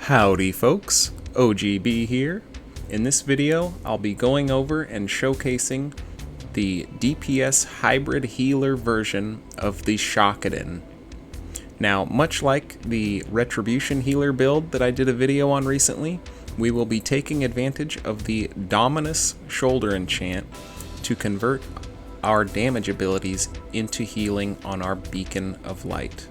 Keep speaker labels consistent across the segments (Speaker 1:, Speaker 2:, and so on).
Speaker 1: Howdy folks, OGB here. In this video, I'll be going over and showcasing the DPS hybrid healer version of the Shockadin. Now, much like the Retribution healer build that I did a video on recently, we will be taking advantage of the Dominus shoulder enchant to convert our damage abilities into healing on our Beacon of Light.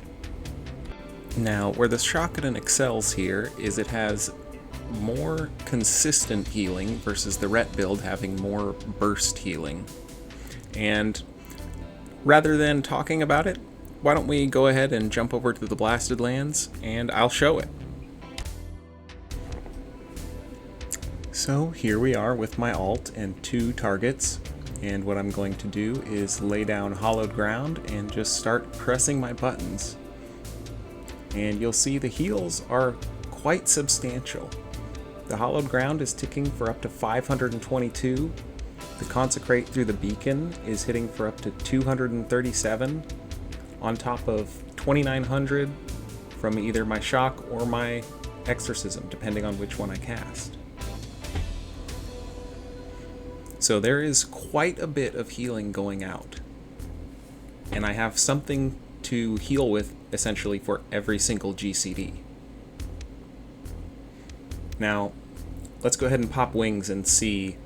Speaker 1: Now, where the Shockadin excels here is it has more consistent healing versus the Ret build having more burst healing. And rather than talking about it, why don't we go ahead and jump over to the Blasted Lands and I'll show it. So here we are with my ult and 2 targets, and what I'm going to do is lay down hollowed ground and just start pressing my buttons. And you'll see the heals are quite substantial. The hollowed ground is ticking for up to 522. The consecrate through the beacon is hitting for up to 237, on top of 2900 from either my shock or my exorcism, depending on which one I cast. So there is quite a bit of healing going out. And I have something to heal with essentially for every single GCD. Now, let's go ahead and pop wings and see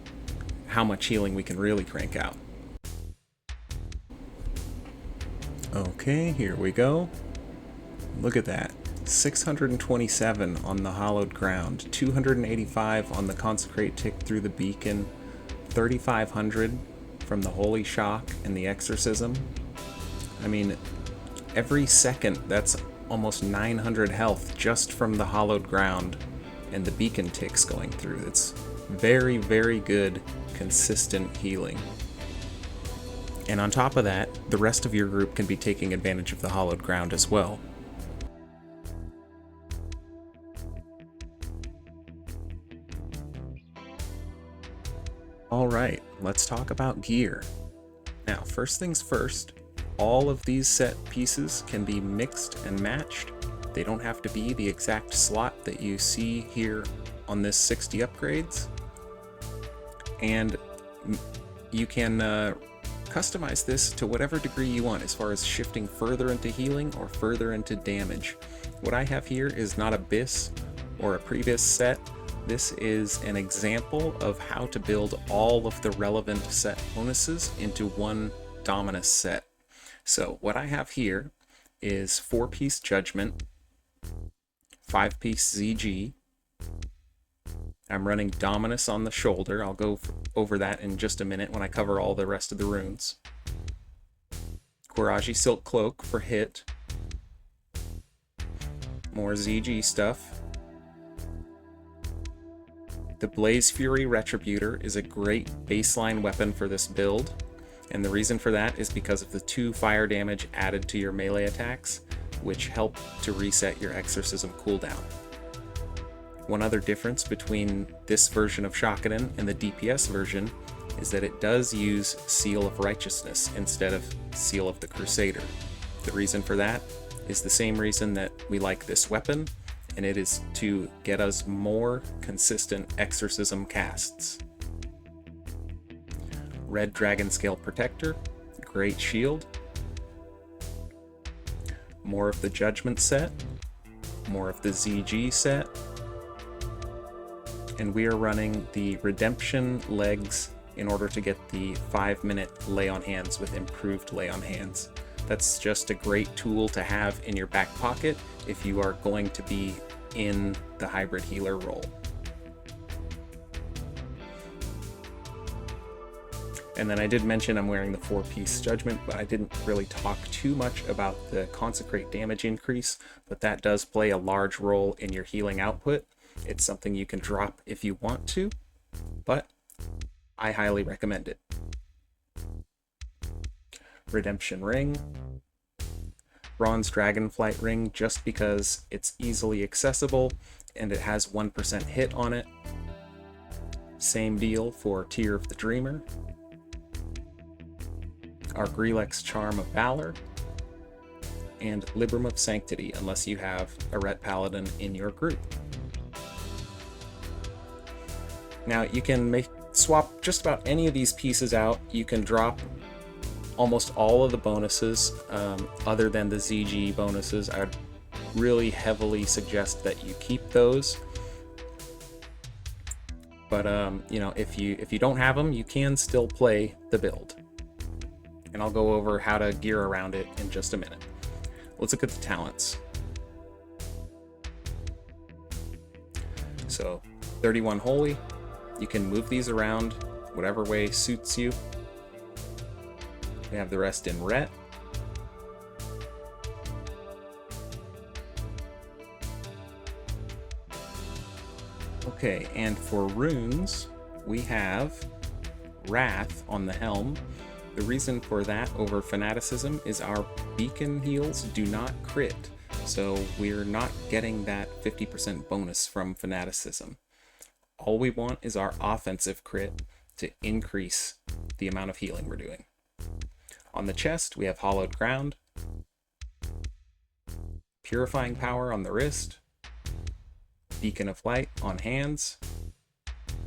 Speaker 1: how much healing we can really crank out. Okay, here we go. Look at that. 627 on the hollowed ground, 285 on the consecrate tick through the beacon, 3500 from the holy shock and the exorcism. I mean, every second that's almost 900 health just from the hollowed ground and the beacon ticks going through. It's very, very good, consistent healing. And on top of that, the rest of your group can be taking advantage of the hollowed ground as well. Alright, let's talk about gear. Now, first things first, all of these set pieces can be mixed and matched. They don't have to be the exact slot that you see here on this 60 upgrades. And you can customize this to whatever degree you want as far as shifting further into healing or further into damage. What I have here is not a BIS or a pre-BIS set. This is an example of how to build all of the relevant set bonuses into one Dominus set. So what I have here is 4-piece Judgment, 5-piece ZG. I'm running Dominus on the shoulder. I'll go over that in just a minute when I cover all the rest of the runes. Quiraji Silk Cloak for hit. More ZG stuff. The Blaze Fury Retributor is a great baseline weapon for this build. And the reason for that is because of the 2 fire damage added to your melee attacks, which help to reset your exorcism cooldown. One other difference between this version of Shockadin and the DPS version is that it does use Seal of Righteousness instead of Seal of the Crusader. The reason for that is the same reason that we like this weapon, and it is to get us more consistent exorcism casts. Red Dragon Scale Protector, great shield. More of the Judgment set, more of the ZG set, and we are running the Redemption legs in order to get the 5-minute lay on hands with improved lay on hands. That's just a great tool to have in your back pocket if you are going to be in the hybrid healer role. And then I did mention I'm wearing the 4-piece Judgment, but I didn't really talk too much about the consecrate damage increase, but that does play a large role in your healing output. It's something you can drop if you want to, but I highly recommend it. Redemption Ring. Bronze Dragonflight Ring, just because it's easily accessible and it has 1% hit on it. Same deal for Tear of the Dreamer. Our Grelex Charm of Valor, and Libram of Sanctity, unless you have a Ret Paladin in your group. Now you can swap just about any of these pieces out. You can drop almost all of the bonuses other than the ZG bonuses. I would really heavily suggest that you keep those. But you know, if you don't have them, you can still play the build. And I'll go over how to gear around it in just a minute. Let's look at the talents. So 31 Holy, you can move these around whatever way suits you. We have the rest in Ret. Okay, and for runes, we have Wrath on the helm. The reason for that over Fanaticism is our beacon heals do not crit, so we're not getting that 50% bonus from Fanaticism. All we want is our offensive crit to increase the amount of healing we're doing. On the chest, we have Hallowed Ground, Purifying Power on the wrist, Beacon of Light on hands,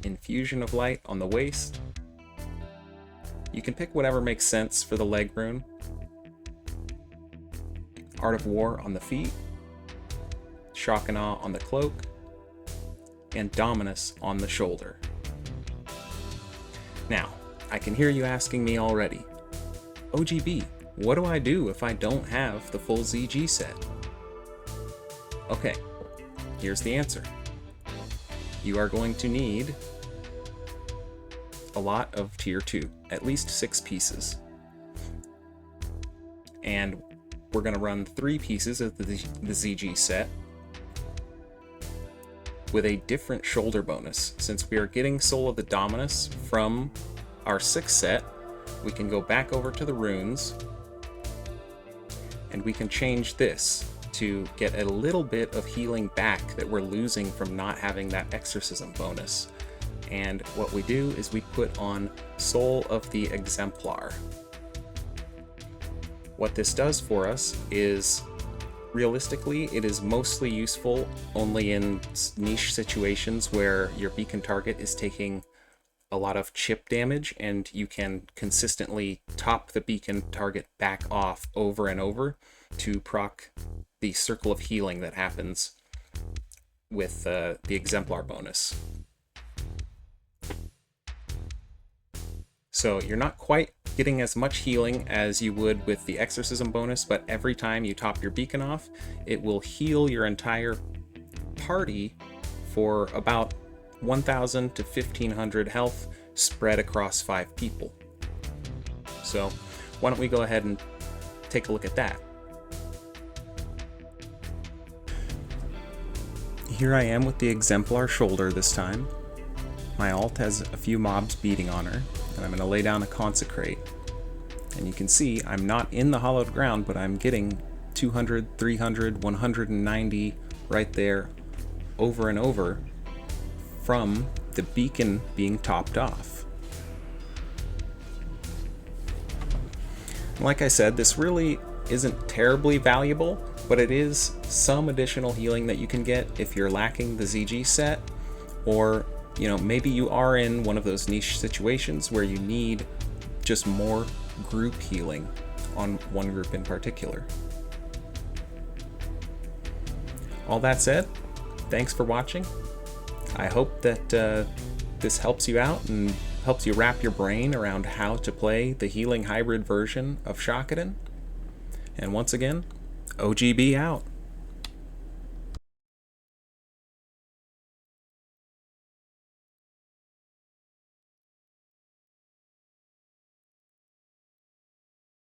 Speaker 1: Infusion of Light on the waist. You can pick whatever makes sense for the leg rune. Art of War on the feet, Shockadin on the cloak, and Dominus on the shoulder. Now, I can hear you asking me already, OGB, what do I do if I don't have the full ZG set? Okay, here's the answer. You are going to need a lot of tier 2, at least 6 pieces. And we're going to run 3 pieces of the ZG set with a different shoulder bonus. Since we are getting Soul of the Dominus from our 6th set, we can go back over to the runes and we can change this to get a little bit of healing back that we're losing from not having that exorcism bonus. And what we do is we put on Soul of the Exemplar. What this does for us is, realistically, it is mostly useful only in niche situations where your beacon target is taking a lot of chip damage and you can consistently top the beacon target back off over and over to proc the circle of healing that happens with the Exemplar bonus. So you're not quite getting as much healing as you would with the exorcism bonus, but every time you top your beacon off, it will heal your entire party for about 1,000 to 1,500 health spread across 5 people. So why don't we go ahead and take a look at that. Here I am with the Exemplar shoulder this time. My alt has a few mobs beating on her, and I'm going to lay down a Consecrate. And you can see I'm not in the Hallowed Ground, but I'm getting 200, 300, 190 right there over and over from the beacon being topped off. Like I said, this really isn't terribly valuable, but it is some additional healing that you can get if you're lacking the ZG set, or you know, maybe you are in one of those niche situations where you need just more group healing on one group in particular. All that said, thanks for watching. I hope that this helps you out and helps you wrap your brain around how to play the healing hybrid version of Shockadin. And once again, OGB out.